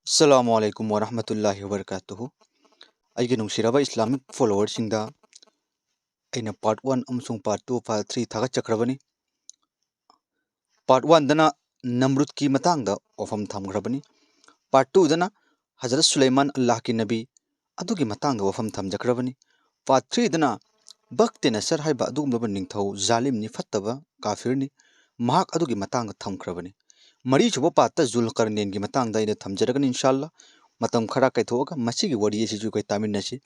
Assalamualaikum warahmatullahi wabarakatuh. Aigi nungshiraba Islamic followers singda aina part 1 amsung part 2 part 3 thaga chakrabani. Part 1 dana Namrud ki matangda ofam thamgrabani. Part 2 dana Hazrat Sulaiman Allah ki nabi adugi matangda ofam thamjakrabani. Part 3 dana Bakti Nasar haiba adugumlaba ningthau zalim ni fattaba kafir ni mahak adugi matangda thamkrabani. Mari chuba patta Zulkarnain gi matangda ina thamjaragani inshallah. Matam khara kaithoga masigi wari esi ju kai taminasi.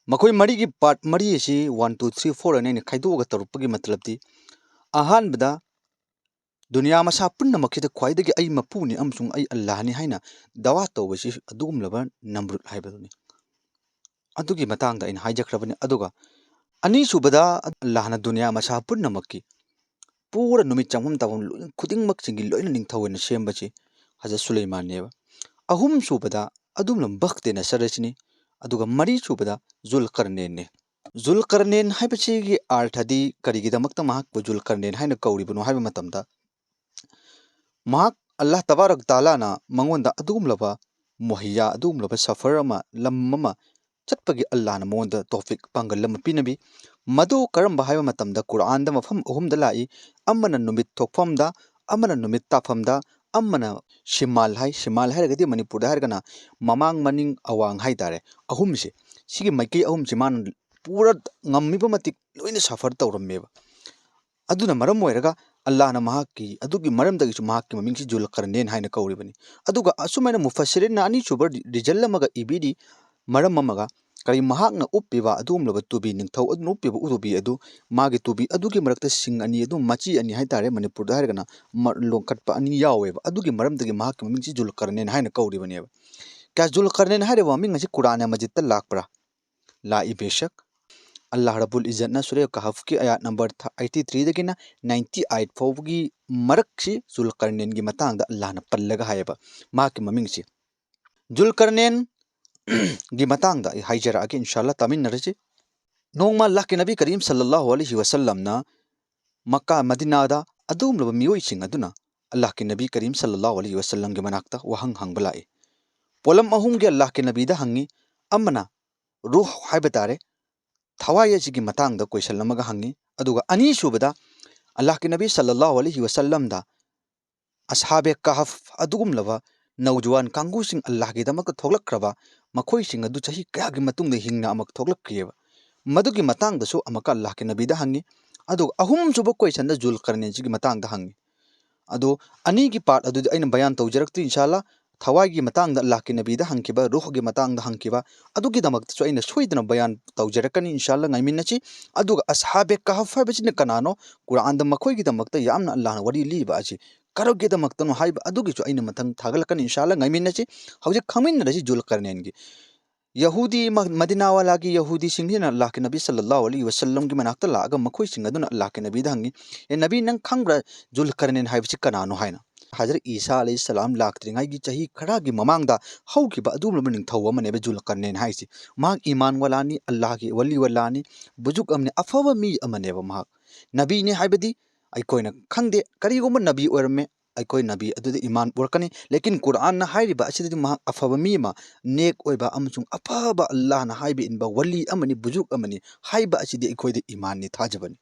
Makoi mari gi part mari esi 1 2 3 4 ane khaidoga tarupagi matlabdi ahan bada dunia masa punna makida khwaidagi ai mapuni amsung ai Allah ni haina dawa tawbasi adugum laba Namrud haibaduni adugi matangda in haijakrabani aduga ani subada Allah na dunia masa punna makki pura numit changum tawum khuding mak singi loina ningthawena sembasi Hazrat Sulaiman neba ahum subada adum lam bakte na sarasini aduga mari subada Zulkarnain ne Zulkarnain haibachigi arthadi karigidamakta mahak bu Zulkarnain haina kauribunu haiba matamda mahak Allah tabarak taala na mangonda adugumlaba mohiya adugumlaba safar ama lam ama chatpagi Allah na monda tofik pangal lam pinabi madu karamba haiba matamda Quran da mafam ahumda lai amana numit thokfamda amana numit tafamda amana shimal hai ragadi manipur da hargana mamang maning awang hai tare ahumse sigi maiki ahumse man pura ngammiba matik loina safar tawrammeba aduna maram moiraga Allah na mahaki adugi maram dagi mahaki mamingsi Zulkarnain haina kauribani aduga asumana mufassirin na ani chubar rijalla maga ibidi maram mamaga kari mahakna uppiba adum loba tubi ningthau adu uppiba urubi adu magi tubi adugi marakta sing ani adu machi ani haitare manipur da hargana longkatpa ani yaweba adugi maram dagi mahaki mamingsi Zulkarnain haina kauribani kya Zulkarnain haire maming asi Quran majid ta lakpra la ibeshak Allah Rabbul Izzat na Surah Kahf ki ayat number 83 dagina 98 fawgi marakshi Zulkarnain gi matang da Allah na pallaga hayaba maki mamingsi Zulkarnain gi matang da haijara agi inshallah tamin narasi nongma Allah ke Nabi Karim sallallahu alaihi wasallam na Makkah Madinah da adum lo mioi sing aduna Allah ke Nabi Karim sallallahu alaihi wasallam gi manakta wahang hang balai polam ahum gi Allah ke Nabi da hangi amana ruh haibatare thawai asigi matang da question lamaga hangi aduga ani subada Allah ke Nabi sallallahu alaihi wasallam da ashabe kahf adugum lava naujuan kangu sing Allah ge damak thoglakkraba makhoi sing adu chahi kaya gi matung de hingna amak thoglakkriyeba madugi matang da su amaka Allah ke Nabi da hangi adu ahum suba question da Zulkarnain sigi matang da hangi adu ani gi part adu aina bayan tawjaraktu inshallah thawai gi matang da Allah ke Nabi da hangkiba ruh gi matang da hangkiba adugi damak su aina soidana bayan tawjarakani inshallah ngaiminachi aduga ashabe kahf haibachine kanano Quran da makhoi gi damak ta yamna Allah na wari liba achi karoge damak ta no haiba adugi su aina matang thagalakani inshallah ngaiminachi hauji khamin raji Zulkarnain gi Yahudi Madina wala ki Yahudi singhina Allah ke Nabi sallallahu alaihi wasallam ki manakta laga makhoi sing aduna Allah ke Nabi dangi e Nabi nang khangra Zulkarnain haibchi kanano haina Hazrat Isa alayhi salam laktringai gi chahi khara gi mamangda haukiba adum ning thawa mane be Zulkarnain haisi mak iman walani Allah ki wali walani bujuk amne afawa mi amane ba mak Nabi ne haibadi ai koina khangde karigoma Nabi orme aikoi nabi adudi iman workani lekin Quran na hairiba asididi mahak afaba mi ma nek oiba amsung afaba Allah na haibi inba wali amani bujuk amani haiba asidi aikoi de iman ni thajabani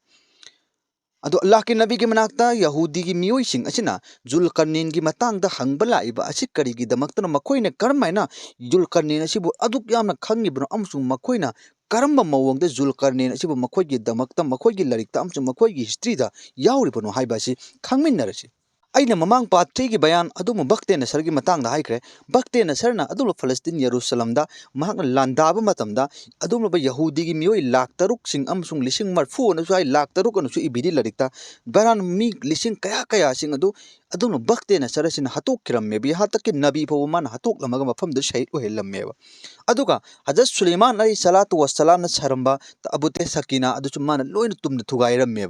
ado Allah ke Nabi ki manakta Yahudi ki mioi sing asina Zulkarnain ki matang da hangbala iba asik kari ki damakta na makoina karmaina Zulkarnain asibu aduk yamna khangi bro amsung makoina karamba mawongda Zulkarnain asibu makoi ki damakta makoi ki larikta amsung makoi ki history da yauri bono haiba si khangmin narasi aina mamang patri gi bayan adum bakte na sargi matang da haikre bakte na sarna adum Palestine Jerusalem da mahak landaba matamda adum ba Yahudi gi mioi lak taruk sing amsung lising marfu na su ai lak taruk na su ibidi larikta baran mi lising kaya kaya sing adum bakte na sarasin hatok kiram me bi hatak nabi pho man hatok lamaga mafam da shahid o helam me aduga Hazrat Sulaiman alayhi salatu wassalam na saramba abute sakina adu mana loina tumna thugairam me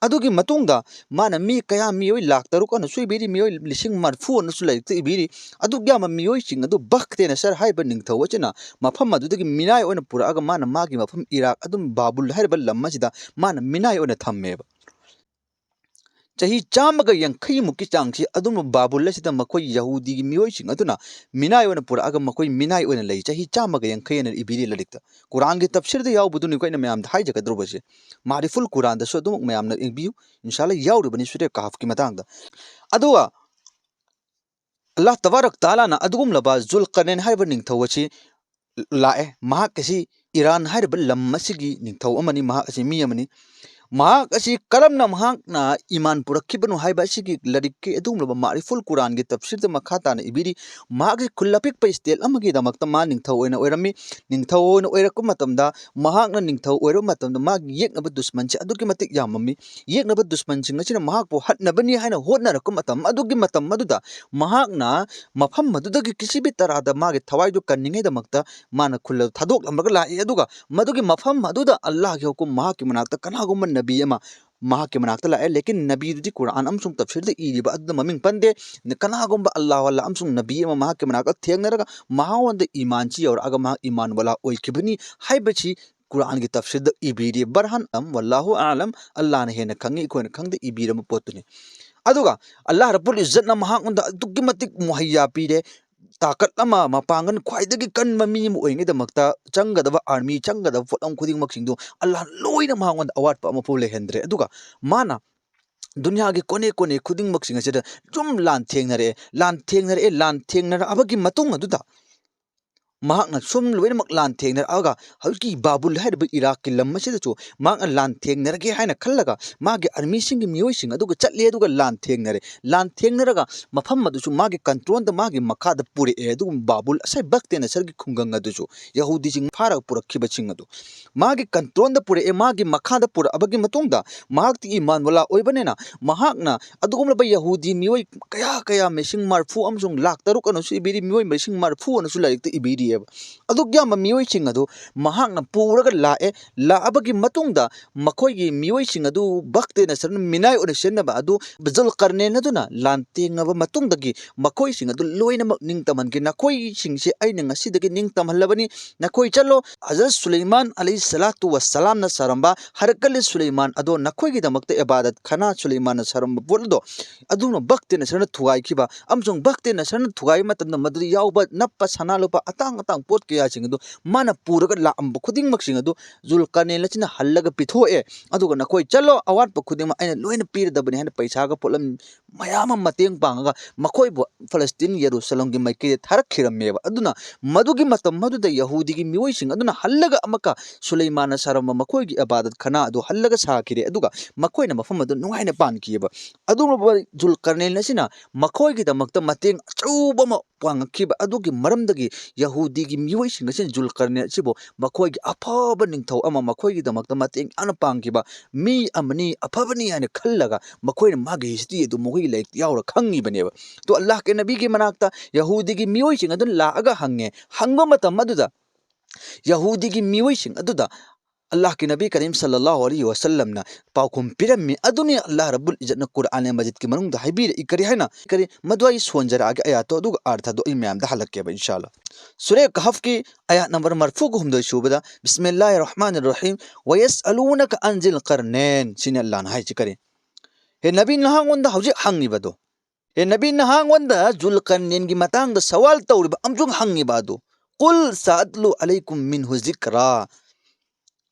adugi matungda mana mi kaya mioi lak taruk na su ibidi mioi lising marfu na su larikta ibidi adu gyama mioi sing adu bakte na sar haiba ning thawachina mafam adu dagi minai ona pura aga mana magi mafam Iraq adum babul haiba lamma sida mana minai ona thammeba चाही चामगा यांखई मुकी चांगसी अदुम बाबुल सिदा मखोई यहूदी की मियोई सिंग अदुना मिनाय ओना पुरागा मखोई मिनाय ओना लई चाही चामगा यांखई एना इबिरी ललिकता कुरान के तफसीर दे याव बुदुनि Koyna मयाम high जगद्रोबसे Maariful Quran the so दुम मयाम न इंबियु इंशाल्लाह याव रुबनि सुरे कहफ की मतंग दा अदुवा अल्लाह तबारक ताला ना अदुगुम लबा जुल्करनैन हाइब निंगथौवची लाए महाक कसी ईरान हाइब लम मसिगी निंगथौ अमनी महाक असी मी अमनी महाक असी करमना महाकना ईमान पुरखिबनु हाइब असिगी लरिक के अदुगुम लबा मारिफुल कुरान के तफसीर द मखाता ना इबिरी महाक खुल्लपिक पे स्टेल अमगी दमकता मा निंगथौ ओइना ओइरमी निंगथौ ओइना ओइरक मतमदा महाकना निंगथौ ओइरो मतमदा माग येकनब दुश्मन से अदुगी मतिक याममी येकनब दुश्मन सिंग असिना महाक पो हटनबनी हाइना होदनरक मतम अदुगी मतम मदुदा महाकना मफम मदुदगी किसी भी तरह दा मागे थवाई जो कन्निंगे दमकता माना खुल्ल थादोक लमरक लाए अदुगा मदुगी मफम मदुदा अल्लाह के हुकुम महाक के मनाकता कनागुम नबी अमा महाक के मनाकता लाए लेकिन नबी दुदी कुरान अमसुंग तफसीर द इरिबा अदुदा ममिंग पंदे कनागुम अल्लाह वाला अमसुंग नबी अमा महाक के मनाकता थेंगनरगा महावंद ईमान ची और अगा महाक ईमान वाला ओइखिबनी हाइबची कुरान की तफसीर द इबिरी बरहन वल्लाहु आलम अल्लाह ने हेन खंगी कोन खंगद इबिरम पोतुनी अदुगा अल्लाह रब्बुल इज्जत ना महाक उंदा दुगी मतिक मुहैया पीरे ताकत अमा मपांगन ख्वाइदगी कन्बा मी अमा ओइंगेदमक्ता चंगदबा आर्मी चंगदबा पोटम खुदिंगमक्सिंगदु अल्लाह लोइना महांगोंद अवाटपा अमा फो लेहेंद्रे अदुगा माना दुनिया के कोने कोने खुदिंगमक्सिंग असिदा जुम लान थेंगनरे अबगी मतुंग अदुदा महाकना सुम लोइनमक लान थेंगनर आगा हल्की बाबुल हाइब इराक के लम मसिदचु महाकना लान थेंगनरगे हाइना खल्लगा मागे आर्मी सिंग मियोइ सिंग अदुगा चटले अदुगा लान थेंगनरगा मफम मदुचु मागे कंट्रोल द मागे मखाद पुरे ए अदुगा बाबुल असै बक्तेना सरगी खुंगंग अदुचु यहूदी सिंग फारग पुरखिब सिंग अदु मागे कंट्रोल द पुरे ए मागे मखाद पुर अबगी मतुंगदा महाकति ईमान वाला ओइबनेना महाकना अदुगुम लब यहूदी मियोइ कया कया मेसिंग मारफु अमसुंग लाख तरुक अनसु इबिरी मियोइ मेसिंग मारफु अनसु लाइक इबिरी अदुग्याम मियोइसिंग अदु महाकना पुरगा लाए लाअबगी मतुंगदा मखोइगी मियोइसिंग अदु बक्तेना सरन मिनाय ओने सेनबा अदु जुल्करनैन अदुना लानतेंगबा मतुंगदगी मखोइसिंग अदु लोइनमक निंगतमनगे नखोइसिंगसे आइना ngasiदगी निंगतमहलबनी नखोइ चलो हजरत सुलेमान अलैहिस्सलातु वस्सलाम न सरंबा हरकल सुलेमान अदो नखोइगी दमकते इबादत खाना सुलेमान सरंबा बोलदो अदुनो बक्तेना सरन थुगाइखिबा अमसुंग बक्तेना सरन थुगाइ मतमदा मदु यावबा नप्पा सनालोपा अतांग अतांग पोट के याचिंग अदु माना पुरगा लाअंब खुदिंगमक्सिंग अदु जुल्करनैन लचिना हल्लगा पिथोए अदुगा नखोइ चलो अवाट खुदिंगमा आइना लोइना पीरदबनी हाइना पैसागा पोलम मयाम मतेंग पांगा मखोइ बो फलस्तीन यरूशलेम की माइके थारखिरमेबा अदुना मदुगी मतम मदुदा यहूदी की मियोइसिंग अदुना हल्लगा अमका सुलेमान सरम मखोइगी इबादत खाना अदु हल्लगा साखिरे अदुगा मखोइना मफम अदु नुगाइना पानकियबा अदुमा जुल्करनैन लचिना मखोइगी दमकता मतेंग अचौबमा पांगखिबा अदुगी मरमदगी यहूदी की मियोइसिंग असिन जुल्करनैन असिबो मखोइगी अफब निंगथौ अमा मखोइगी दमकता मतेंग याना पांगखिबा मी अमनी अफबनी हाइना खल्लगा मखोइना मागे हिस्ट्री अदु मोगी लाइक यावरा खंगिबनेबा तो अल्लाह के नबी के मनाकता यहूदी की मियोइसिंग अदु लाअगा हंगे हंगो मतम अदुदा यहूदी की मियोइसिंग अदुदा अल्लाह के नबी करीम सल्लल्लाहु अलैहि वसल्लम ना पाउखुम पिरमी अदुनी अल्लाह रब्बुल इज्जत न कुरान मजिद के मनुंग हाइबीर इकरी है ना करी मदवाई सोंजरा आगे आयात अदुग अर्थ दो इमाम द हलक के इंशाल्लाह सूरह कहफ की आयत नंबर मरफू को हम दो शुबदा बिस्मिल्लाहिर रहमानिर रहीम व यसअलूनका अनजिल करनैन सिन अल्लाह ना हाइ करे हे नबी नहांगोंदा हौजिक हंगिबदो हे नबी नहांगोंदा जुल्करनैन की मतंग द सवाल तौरिबा अमजुग हंगिबादो कुल सादलु अलैकुम मिनहु जिक्रा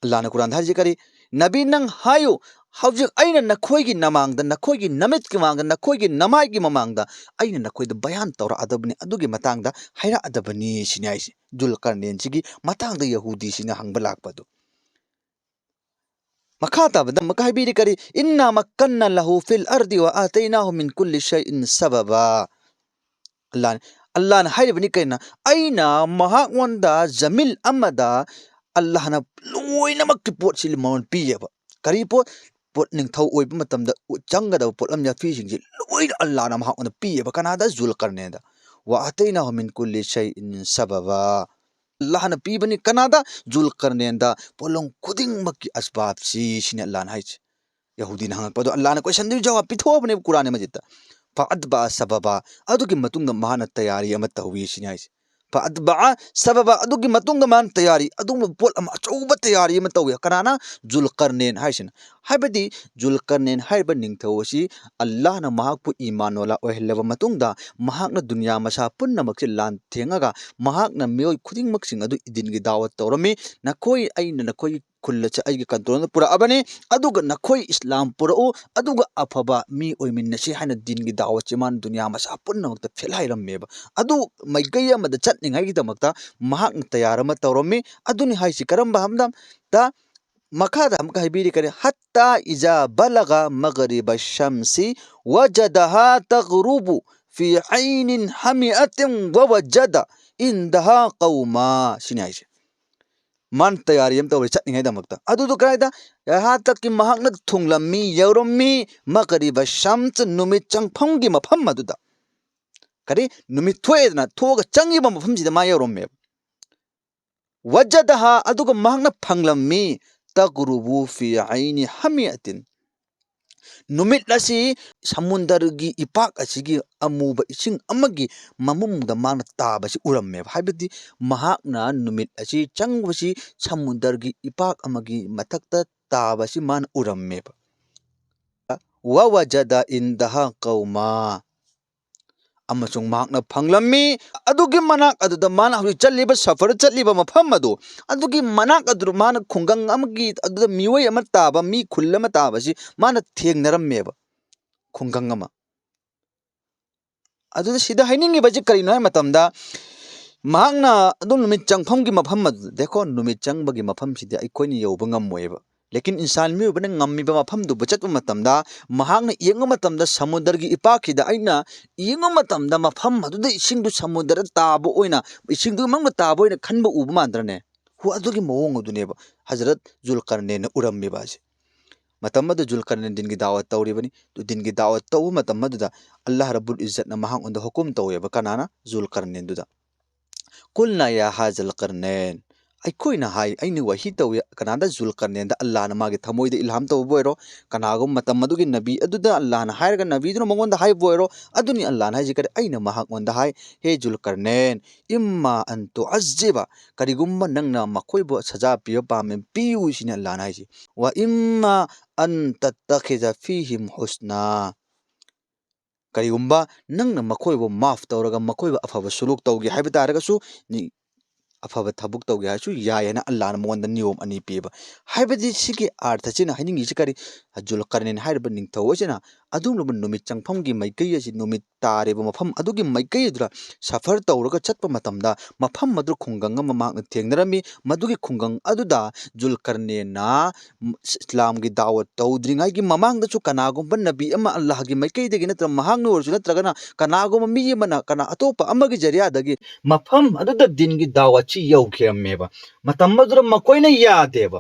अल्लाह ने कुरान हाजी करी नबी नंग हायो हौजिक अइना नखोइगी नमांगदा नखोइगी नमित की मांगदा नखोइगी नमाइगी ममांगदा अइना नखोइदा बयान तौर अदबनी अदुगी मतंगदा हैरा अदबनी सिनाइसी जुल्करनैन सिगी मतंगदा यहूदी सिना हंगबा लाकपदो मखाताबदा मकाहिबीरी करी इन्ना मक्कन्ना लहु फिल अर्दि व आतैनाहु मिन कुल्लि शैइन सबबा अल्लाह ने हाइबनी कैना अइना महावंदा जमिल अमदा अल्लाह ना लोइनमक की पोट सिल मौन पीएबा करी पोट निंगथौ ओइबा मतमदा चंगदा पोटलम या फीसिंग लोइन अल्लाह ना महावंदा पीएबा कनादा जुल्करनैनदा व आतैनाहु मिन कुल्लि शैइन सबबा अल्लाह ना पीबनी कनादा जुल्करनैनदा पोलम खुदिंगमक की असबाब सिने अल्लाह ना हाइच यहूदी ना हंगपदो अल्लाह ना क्वेश्चन दि जवाब पिथोबने कुरान मजिद फाअदबा सबबा अदुगी मतुंग महाना तैयारी अमा तहवी सिने हाइच فأتبع سبب أدوكي متونغ مان تياري أدوم بول أما أشوبة تياري متوي كنانا ذو القرنين هايشن هايبدي ذو القرنين هايبا نينثوشي الله نا مهاكبو إيمان ولا أهلبا متونغدا مهاكنا دنيا مسا پن مكسي لان تينغا مهاكنا ميوي كودين مكسين أدو إدين دعوت تورمي نكوي أين نكوي كل أي كنترول پورا أبني أدوغ نكوي إسلام پورا أدوغ أفبا مي أوي من نشي حين الدين دعوت جمان دنيا مسا پن مكتا fail هايرم adu maigaya mada chatningai gi damakta mahak tayar ma tawromi aduni haisi karamba hamdam ta makada amka hibiri kare hatta iza balaga maghrib ash-shamsi wajadaha taghrubu fi aynin hamiatin wa wajada indaha qauma sini haisi man tayar yam tawri chatningai damakta adu du kaida ha takki mahak na thunglammi yawromi maghrib ash-shams numit changpham gi mafam maduda kari numit thoedna thoga changi ba mafam sida ma yawromme wajadaha aduga mahna phanglammi taqrubu fi aini hamiyatin numit lasi samundargi ipak asigi amuba ising amagi mamumda mana tabasi uramme haibati mahakna numit asi changwasi samundargi ipak amagi mathakta tabasi man uramme wa wajada indaha qauma amasung mahakna phanglammi adugi manak aduda mana hu challiba safar challiba mafam adu adugi manak adur mana khungang amagi aduda miwai ama taba mi khullama taba si mana thengnarameba khungang ama aduda sida hainingi baji karino hai matamda mahakna adu numit changpham gi mafam adu dekho numit changbagi mafam sidi aikoini yoba ngammoeba लेकिन इंसान में बने ngami ba mafam du bachat matamda mahang yenga matamda samudar gi ipaki da aina yenga matamda mafam adu de ising du samudar tabu oina ising du mang tabu oina khanba ubu mandrane hu adu gi mawong adu ne ba hazrat zulqarnain urammi ba ji matamma du zulqarnain din gi dawat tawri bani du din gi dawat taw matamma du da allah rabbul izzat na mahang unda hukum taw ba kanana zulqarnain du da qulna ya hazal qarnain ꯑꯩꯈꯣꯏꯅ ꯍꯥꯏ ꯑꯩꯅ ꯋꯥꯍꯤ ꯇꯧꯏ ꯀꯅꯥꯗ ꯖꯨꯜꯀꯔꯅꯦꯟꯗ ꯑꯜꯂꯥꯍꯅ ꯃꯥꯒꯤ ꯊꯃꯣꯏꯗ ꯏꯜꯍꯥꯝ ꯇꯧꯕ ꯑꯣꯏꯔꯣ ꯀꯅꯥꯒꯨꯝꯕ ꯃꯇꯝ ꯑꯗꯨꯒꯤ ꯅꯕꯤ ꯑꯗꯨꯗ ꯑꯜꯂꯥꯍꯅ ꯍꯥꯏꯔꯒ ꯅꯕꯤꯗꯨꯅ ꯃꯉꯣꯟꯗ ꯍꯥꯏꯕ ꯑꯣꯏꯔꯣ ꯑꯗꯨꯅꯤ ꯑꯜꯂꯥꯍꯅ ꯍꯥꯏꯁꯤ ꯀꯔꯤ ꯑꯩꯅ ꯃꯍꯥꯛꯉꯣꯟꯗ ꯍꯥꯏ ꯍꯦ ꯖꯨꯜꯀꯔꯅꯦꯟ ꯏꯝꯃꯥ ꯑꯟ ꯇꯨꯑꯖꯤꯕ ꯀꯔꯤꯒꯨꯝꯕ ꯅꯪꯅ ꯃꯈꯣꯏꯕꯨ ꯁꯖꯥ ꯄꯤꯕ ꯄꯥꯝꯃꯦ ꯄꯤꯌꯨ ꯁꯤꯅꯤ ꯑꯜꯂꯥꯍꯅ ꯍꯥꯏꯁꯤ ꯋꯥ ꯏꯝꯃꯥ ꯑꯟ ꯇꯠꯇꯈꯤꯖ ꯐꯤꯍꯤꯝ ꯍꯨꯁꯅꯥ ꯀꯔꯤꯒꯨꯝꯕ ꯅꯪꯅ ꯃꯈꯣꯏꯕꯨ ꯃꯥꯐ ꯇꯧꯔꯒ ꯃꯈꯣꯏꯕꯨ ꯑꯐꯕ ꯁꯨꯂꯨꯛ ꯇꯧꯒꯦ ꯍꯥꯏꯕ ꯇꯥꯔꯒꯁꯨ अफब थबुक तौगे हासु यायना अल्लाह मोंद नियम अनि पीबा हाइबदि सिगी अर्थ चिना हाइनिंग इसे करी जुलकरनेन हाइरब निंगथौसिना अदुंगब नुमित चंगफमगी मैकै असि नुमित तारेब मफम अदुगी मैकै दुरा सफर तौरगा चतप मतमदा मफम मदु खुंगंग ममाक थेंगनरमी मदुगी खुंगंग अदुदा जुलकरनेना इस्लाम की दावत तौद्रिंगाई की ममांग दसु कनागुंब नबी अमा अल्लाह की मैकै दगी नत्र महांग नोरसु नत्रगना कनागुंब मी मना कना अतोप अमगी जरिया दगी मफम अदुदा दिन की दावत ची यौखेमेबा मतम मदुर मकोइना यादेबा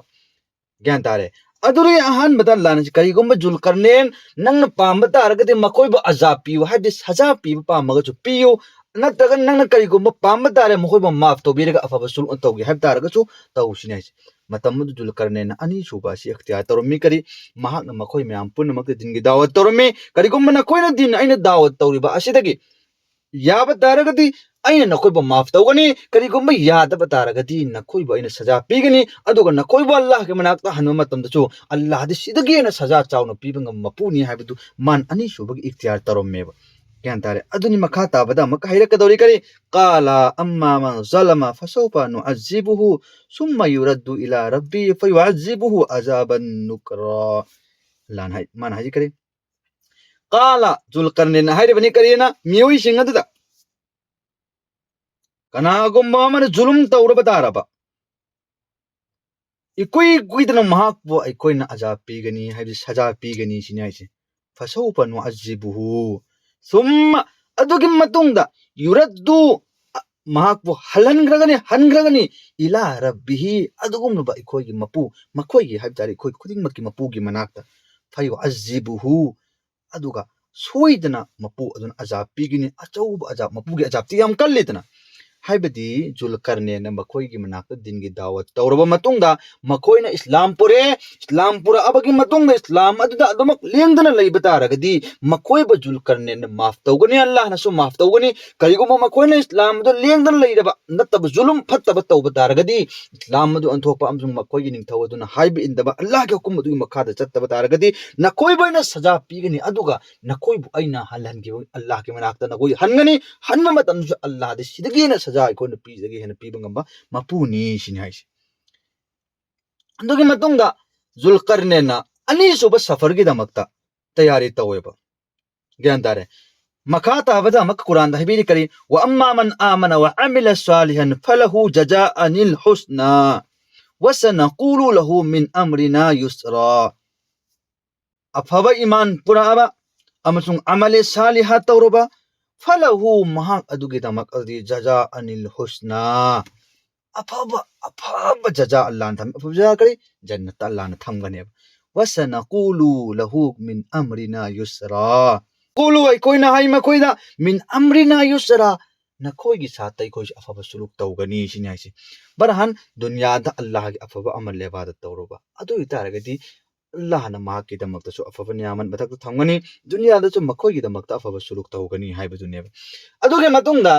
ज्ञान तारे अदुरी अहान बता लान करिगुंब जुलकरनेन नंग पाम तारगदे मकोइब अजाब पियु हादि सजा पिबा पामगा चु पियु नत्रग नंग करिगुंब पाम तारे मकोइब माफ तो बिरगा अफब सुल तौगे हाब तारगा चु तौसिने मतम मदु जुलकरनेन अनि सुबा सि इख्तियार तौरमी करी महाक मकोइ म्याम पुनमक दिनगी दावत तौरमी करिगुंब नकोइना दिन अइना दावत तौरिबा असिदगी याब तारगदी अइना नकोइब माफ तौगनी करिगुंब यादब तारगदी नकोइब अइना सजा पीगनी अदुगा नकोइब अल्लाह के मनाक्ता हनु मतमदसु अल्लाह दि सिदगेना सजा चाउन पीबंग मपुनी हाबिदु मान अनि सुबग इख्तियार तौरमेबा ज्ञान तारे अदुनि मखा ताबदा मक हैरकदौरी करी काला अम्मा मन ज़लमा फसौफा नुअज़िबुहु सुम्मा युरद्दु इला रब्बी फयुअज़िबुहु अज़ाबन नुकरा लान हाय मान हाजी करी काला जुलकरनेन हाइरबनी करीना मियोई सिंगदुदा कनागुंबा मन जुलुम तौरब तारबा इकुई कुइदना महाकबो अइकोइना अजाब पीगनी हाइबि सजा पीगनी सिनि हाइसे फसौफा नुअज़िबुहु सुम्मा अदुगी मतुंगदा युरद्दु महाकबो हनग्रगनी इला रब्बिही अदुगुमबा इकोइगी मपु मखोइगी हाइबतारि इकोइ खुदिंगमकी मपुगी मनाक्ता फयुअज़िबुहु अदुगा सोइदना मपु अदुन अजाब पीगनी अचौब अजाब मपुगी अजाब ति याम कल्लेदना हाइबदी जुलकरनेन मखोइगी मनाक दिनगी दावत तौरबा मतुंगदा मखोइना इस्लाम पुरे इस्लाम पुरा अबगी मतुंगदा इस्लाम अदुदा अदुमक लेंगदना लैबा तारगदी मखोइबा जुलकरनेन माफ तौगनी अल्लाह नसु माफ तौगनी करिगुमा मखोइना इस्लाम दो लेंगदना लैरबा नतब जुलुम फत्तबा तौबा तारगदी इस्लाम दो अंथोपा अमजुंग मखोइगी निंगथौ अदुना हाइब इंदबा अल्लाह के हुकुम दु मखादा चत्तबा तारगदी नखोइबना सजा पीगनी अदुगा नखोइबु अइना हलहनगी अल्लाह के मनाकता नखोइ हनगनी हन्मा मतमसु अल्लाह दे सिदगीना सजा अखोइना पीजगे हेना पीबा ngamba mapuni sini haisi अंदुगी मतुंगदा जुलकरनेना अनि सुबा सफर की दमकता तैयारी तौवेबा ज्ञान तारे मखा ताबदा मक कुरान दहबीरी करी व अम्मा मन आमन व अमिल सालिहन फलहु जजाअनिल हुस्ना व सनक़ूलु लहु मिन अमरिना युसरा अफबा ईमान पुराबा अमसुंग अमले सालिहा तौरबा फलहु महक अदुगी दमक अदि जजाअनिल हुस्ना अफबा अफबा जजा अल्लाह थम अफबा जजा करी जन्नत अल्लाह न थमगने व सनक़ूलु लहु मिन अमरिना युसरा कुलु आई कोई ना हाई मकोइदा मिन अमरिना युसरा नखोइगी साथ कोई अफबा सुलूक तौगनी सिनाइसी बरहन दुनिया दा अल्लाह की अफबा अमल लेबाद तौरोबा अदु इतारगदी अल्लाह न माकी दमकतसु अफबा नियामन बथक थमगनी दुनिया दसु मखोइगी दमकता अफबा सुलूक तौगनी हाइबदुनेब अदुगे मतुंगदा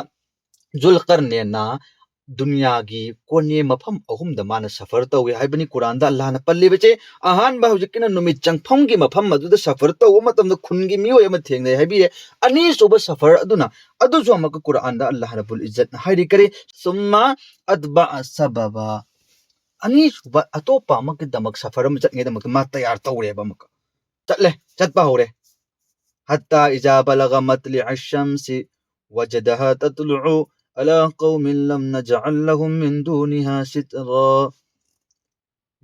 जुलकरनेना दुनिया की कोने मफम अहुम मान सफर तौवे हाइबनी कुरान दा अल्लाह न पल्लेबचे अहान बा हुजिकिना नुमित चंगफम की मफम मदुदा सफर तौव मतम खुनगी मियोय अमा थेंगने हाइबिरे अनि सुबा सफर अदुना अदुसु अमक कुरान दा अल्लाह रब्बुल इज्जत न हाइरि करे सुम्मा अतबा सबबा अनि सुबा अतोपा अमक दमक सफर अम चतगे दमक मा तैयार तौरेबा अमक चतले चतपा होरे हत्ता इजा बलग मतलि अशम्सि वजदहा ततलु अला कौमिन लम नजअल लहुम मिन दूनिहा सितरा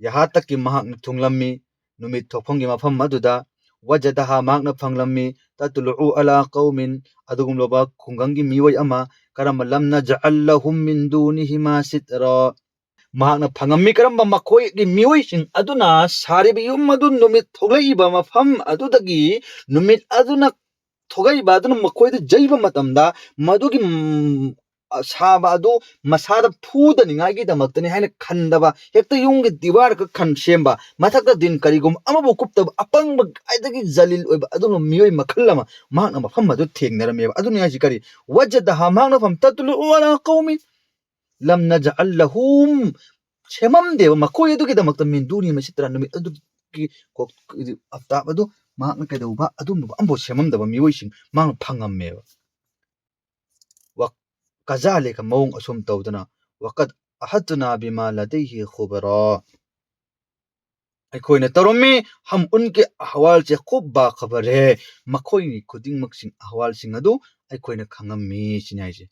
यहाँ तक कि महाक थुंगलम्मी नुमित थोफंगी मफम मदुदा वजदहा माकना फंगलम्मी ततलु अला कौमिन अदुगुमलोबा खुंगंगी मिवै अमा करम लम नजअल लहुम मिन दूनिहिमा सितरा महाकना फंगम्मी करम मखोइ की मिवै सिंग अदुना सारिबि युम मदु नुमित थोगलैबा मफम अदुदगी नुमित अदुना थोगैबा अदुना मखोइद जैबा मतमदा मदुगी साबा अदु मसादा फूदनिंगागी दमक्तनि हाइना खंदबा हेक्ता युंगी दीवार का खन सेम्बा मथक्ता दिन करिगुम अमबु कुप्तब अपंग आइदगी जलिल ओइबा अदुनो मियोय मखल्लमा माकना मफम मदु थेंगनरमेबा अदुनि हाजि करी वजदहा माकना फम ततलु अला कौमि लम नजअल लहुम छेमम देव मखोय अदुगी दमक्ता मिन दुनि मसित्रा नुमि अदुगी कोक अफ्ताब अदु माकना केदौबा अदुम अम्बो छेमम दबा मियोयसिंग माकना फंगममेबा कजालिक मौंग असुम तौदना वक़द अहतना बिमा लदैहि खुबरा अखोइना तरोमे हम उनके अहवाल से खूब बाखबर है मखोइनी खुदिंग मक्सिंग अहवाल सिंग अदु अखोइना खंगम्मी सिनाइजे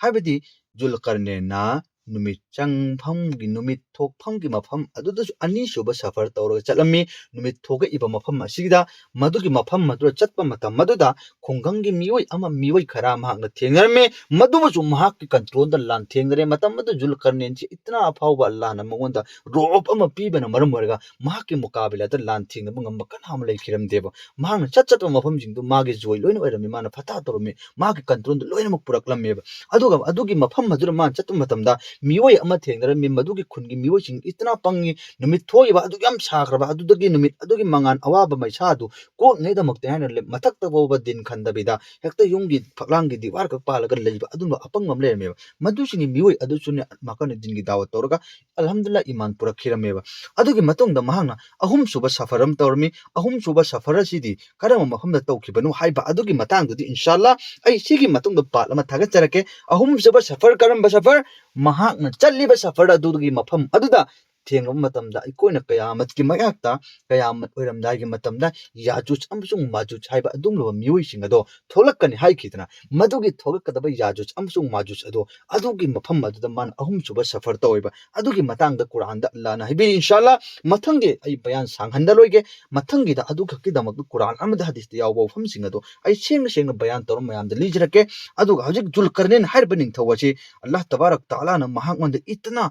हाइबदी जुलकरनेना नुमित चंगफम नुमित थोकफम की मफम अदुदसु अनि सुबा सफर तौर चलम्मी नुमित थोगे इबा मफम असिदा मदुगी मफम मदुर चतपा मतम मदुदा खुंगंगी मियोय अमा मियोय खरा महाकना थेंगरमे मदुबसु महाक की कंट्रोल द लान थेंगरे मतम मदु जुलकरनेन छि इतना अफाउबा अल्लाह न मगोंदा रोप अमा पीबना मरम वरगा महाक के मुकाबला द लान थेंगब ngam कनाम लेखिरम देबा महाकना चतचत मफम जिंदु मागे जोय लोइन ओइरमी माना फता तोरमे महाक कंट्रोल द लोइन मक पुरकलमेबा अदुगा अदुगी मफम मदुर मान चतु मतमदा मियोय अमा थेंगरमे मदुगी खुनगी मियोय सिंग इतना पंगी नुमित थोइबा अदुगी यम साखरबा अदुदगी नुमित अदुगी मंगान अवाबा मैसादु को नेदमक्ते हाना मथक्ता बोबा दिन खंदबिदा हेक्ता युंगी फलांगी दीवार का पालकर लेबा अदुन अपंगम लेमेबा मदुसिंगी मियोय अदुसुने माकने दिनगी दावत तौरगा अल्हम्दुलिल्लाह ईमान पुरखिरमेबा अदुगी मतुंगदा महांगना अहुम सुबा सफरम तौरमी अहुम सुबा सफर सिदी करम मफमदा तौखिबनु हाइबा अदुगी मतंगदुदी इंशाअल्लाह आई सिगी मतुंगदा पाल अमा थागचरके अहुम सुबा सफर करम सफर महांगना चल्लिबा सफर अदुगी मफम अदुदा थेंगम मतमदा इकोइना कयामत की मयाक्ता कयामत ओइरमदागी मतमदा याजुज अमसुंग माजुज हाइबा अदुमलो मियोय सिंग अदो थोलकनी हाइखिदना मदुगी थोलकदबा याजुज अमसुंग माजुज अदो अदुगी मफम अदुदा मान अहुम सुबा सफर तौइबा अदुगी मतंगदा कुरान दा अल्लाह ना हाइबि इंशाअल्लाह मथंगे आई बयान सांगहंदा लोइगे मथंगी दा अदु खक्की दमक कुरान अमदा हदीस दा यावबो फम सिंग अदो आई सेंग सेंग बयान तौर मयाम दा लीजरके अदुगा हजिक जुलकरनेन हाइबनिंग थवची अल्लाह तबारक तआला ना महांगमंद इतना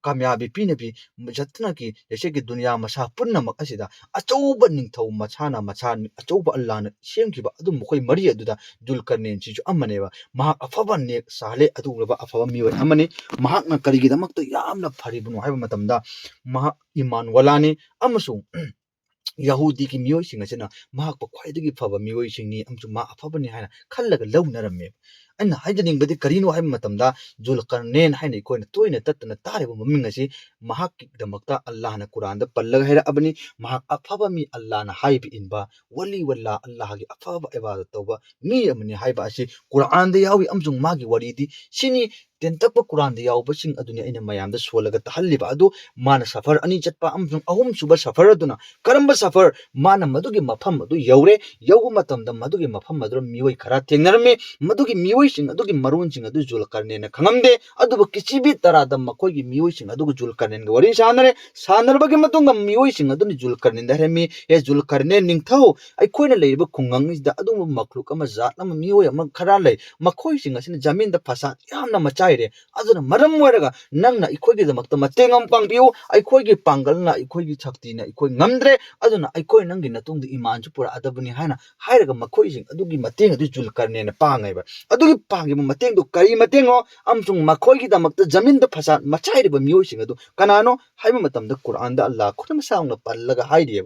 कामयाबी पीनबी जतना की जैसे कि दुनिया मसा पुनमक असिदा अचौब निंगथौ मछाना मछा अचौब अल्लाहना सेमखिबा अदुम मखोय मरि अदुदा जुलकरनैन सिजु अमनेबा महाक अफबा नेक साले अदुगबा अफबा मियोय अमने महाकना करिगिदमक्ता यामना फरिबनो हाइबा मतमदा महाक ईमान वालानी अमसुंग Yahudi की मियोइसिंग असिना महाक ख्वाइदगी फबा मियोइसिंगनी अमसु मा अफबनी हाइना खल्लगा लौनरमे अन हाइजनिंगबदि करिनो हाइबा मतमदा जुलकरनैन हाइना इकोइना तोइना तत्तना तारेबा ममिंग असि महाक किदमक्ता अल्लाहना कुरानदा पल्लगा हैरा अबनी महाक अफबा मी अल्लाहना हाइबि इनबा वली वल्ला अल्लाहगी अफबा इबादत तौबा मी अमनी हाइबा असि कुरानदा यावी अमसु मागी वरीदी सिनी तेंतकपा कुरानदा यावबसिंग अदुनि अइना मयामदा सोलगा तहल्लिबा अदु माना सफर अनि चटपा अमसु अहुम सुबा सफर अदुना करम्बा सफर माना मदुगी मफम अदु यौरे यौगु मतमदा मदुगी मफम अदु मियोय खरा थेंगनरमे मदुगी मियोयसिंग अदुगी मरोनसिंग अदु जुलकरनैन खंगमदे अदुबा किसिबि तरादा मखोयगी मियोयसिंग अदुगु जुलकरनैनगा वरी सानरे सानरबगे मतुंगा मियोयसिंग अदुनि जुलकरनैनदा हेमी ए जुलकरनैन निंगथौ अइखोयना लेरिबा खुंगंगिसदा अदुबा मखलुक अमा जात अमा मियोय अमा खरा लै मखोयसिंग असिना जमीनदा फसाद यामना मचाइरे अदुना मरम ओइरगा नंगना इखोयगिदमक्ता मतेंग अम पांगबियु अइखोयगी पांगलना इखोयगी शक्तिना इखोय ngamdre aduna aikoi nangi natung iman chu pura adabuni haina hairaga makoi jing adugi mateng adu julkarne na pangai ba adugi pangi mu mateng du kari mateng o amsung makoi gi damakta jamin da phasa machai ba mioi sing adu kanano haiba matam da quran da allah khudam saung na pallaga hairi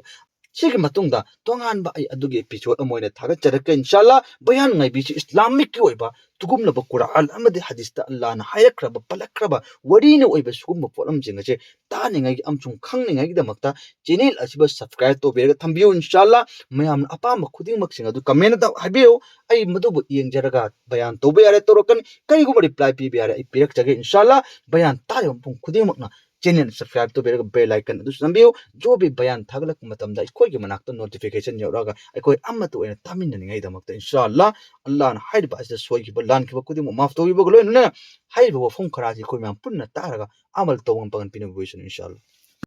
Sige matungda tongan ba ay adugi episode amoy na thagat charaka inshallah bayan ngai bi islamic ki oiba tugum na ba quran amadi hadis ta allah na hayrakraba palakraba wari na oiba sugum ba polam jinga che ta ni ngai amchung khang ni ngai da makta channel asiba subscribe to be thambiyo inshallah mayam apa ma khuding mak singa du comment da habiyo ay madu bu yeng jaraga bayan to be yare torokan kai gu reply pi be yare ay pirak jage inshallah bayan ta yom pung khuding mak na channel subscribe to be bell icon du sambiyo जो भी बयान थागलक मतमदा इखोयगी मनाक्ता notification यौरागा इखोय अम्मा तो एना तामिननिङै दमक्ता इंशाअल्लाह अल्लाहना हाइबा असिदा सोयगिबा लानखिबा खुदिमो माफ तौगिबा लोइनने हाइबा वफम Kharrazi इखोय ma'am पुन्ना तारागा अमल तौगम पगन पिनु बुइसन इंशाअल्लाह